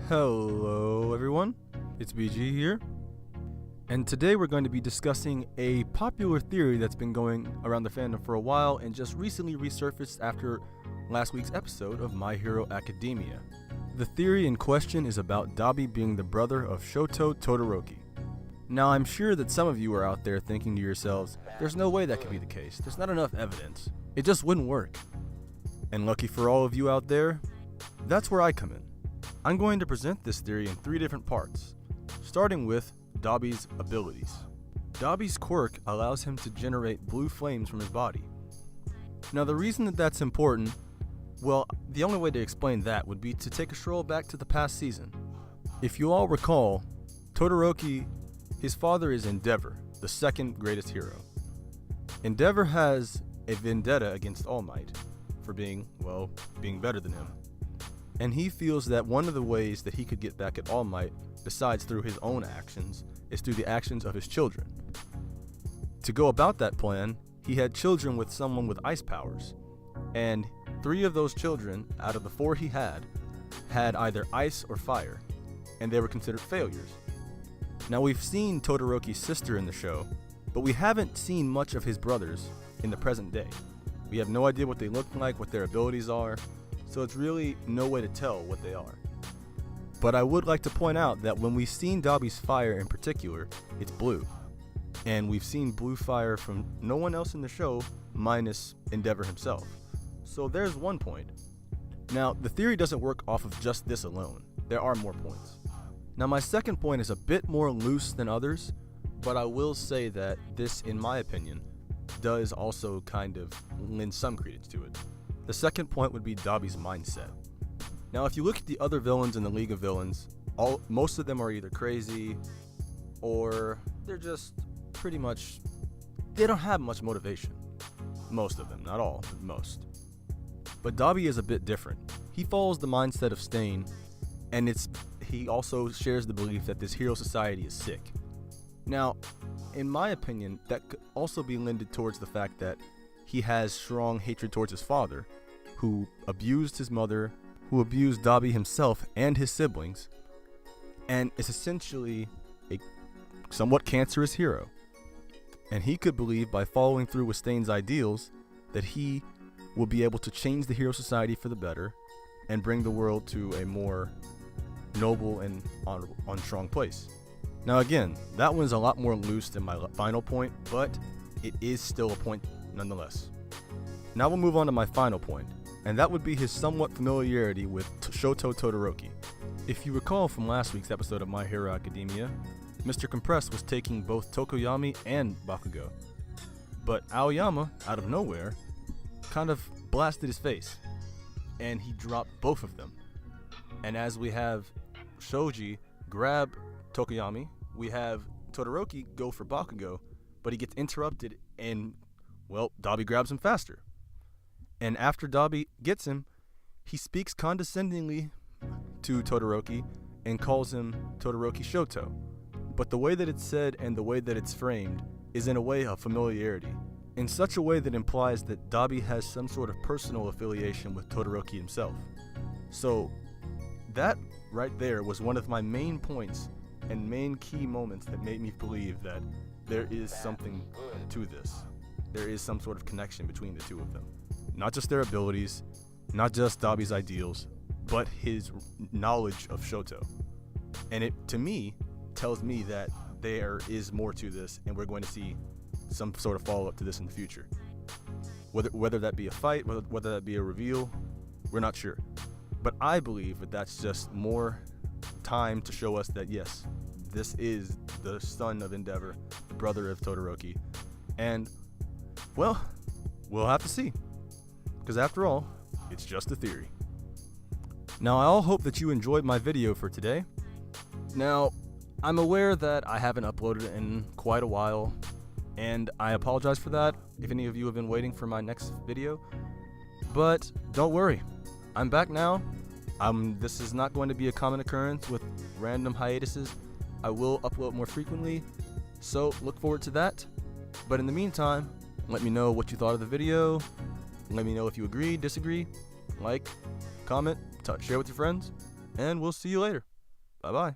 Hello everyone, it's BG here, and today we're going to be discussing a popular theory that's been going around the fandom for a while and just recently resurfaced after last week's episode of My Hero Academia. The theory in question is about Dabi being the brother of Shoto Todoroki. Now I'm sure that some of you are out there thinking to yourselves, there's no way that could be the case, there's not enough evidence, it just wouldn't work. And lucky for all of you out there, that's where I come in. I'm going to present this theory in 3 different parts, starting with Dabi's abilities. Dabi's quirk allows him to generate blue flames from his body. Now the reason that that's important, well, the only way to explain that would be to take a stroll back to the past season. If you all recall, Todoroki, his father is Endeavor, the second greatest hero. Endeavor has a vendetta against All Might for being better than him. And he feels that one of the ways that he could get back at All Might, besides through his own actions, is through the actions of his children. To go about that plan, he had children with someone with ice powers, and 3 of those children, out of the 4 he had either ice or fire, and they were considered failures. Now we've seen Todoroki's sister in the show, but we haven't seen much of his brothers in the present day. We have no idea what they look like, what their abilities are, so it's really no way to tell what they are. But I would like to point out that when we've seen Dabi's fire in particular, it's blue. And we've seen blue fire from no one else in the show, minus Endeavor himself. So there's one point. Now, the theory doesn't work off of just this alone. There are more points. Now, my second point is a bit more loose than others, but I will say that this, in my opinion, does also kind of lend some credence to it. The second point would be Dabi's mindset. Now, if you look at the other villains in the League of Villains, most of them are either crazy or they're just pretty much, they don't have much motivation. Most of them, not all, but most. But Dabi is a bit different. He follows the mindset of Stain, and he also shares the belief that this hero society is sick. Now, in my opinion, that could also be lended towards the fact that he has strong hatred towards his father, who abused his mother, who abused Dabi himself and his siblings, and is essentially a somewhat cancerous hero. And he could believe by following through with Stain's ideals that he will be able to change the hero society for the better and bring the world to a more noble and honorable, strong place. Now again, that one's a lot more loose than my final point, but it is still a point nonetheless. Now we'll move on to my final point, and that would be his somewhat familiarity with Shoto Todoroki. If you recall from last week's episode of My Hero Academia, Mr. Compress was taking both Tokoyami and Bakugo, but Aoyama, out of nowhere, kind of blasted his face, and he dropped both of them. And as we have Shoji grab Tokoyami, we have Todoroki go for Bakugo, but he gets interrupted and, Dabi grabs him faster. And after Dabi gets him, he speaks condescendingly to Todoroki and calls him Todoroki Shoto. But the way that it's said and the way that it's framed is in a way of familiarity, in such a way that implies that Dabi has some sort of personal affiliation with Todoroki himself. So that right there was one of my main points and main key moments that made me believe that there is something to this. There is some sort of connection between the two of them. Not just their abilities, not just Dabi's ideals, but his knowledge of Shoto. And it, to me, tells me that there is more to this and we're going to see some sort of follow-up to this in the future. Whether that be a fight, whether that be a reveal, we're not sure. But I believe that that's just more time to show us that yes, this is the son of Endeavor, the brother of Todoroki, and we'll have to see, because after all, it's just a theory. Now I all hope that you enjoyed my video for today. Now, I'm aware that I haven't uploaded in quite a while, and I apologize for that if any of you have been waiting for my next video, but don't worry, I'm back now. This is not going to be a common occurrence with random hiatuses. I will upload more frequently, so look forward to that. But in the meantime, let me know what you thought of the video. Let me know if you agree, disagree, like, comment, share with your friends, and we'll see you later. Bye bye.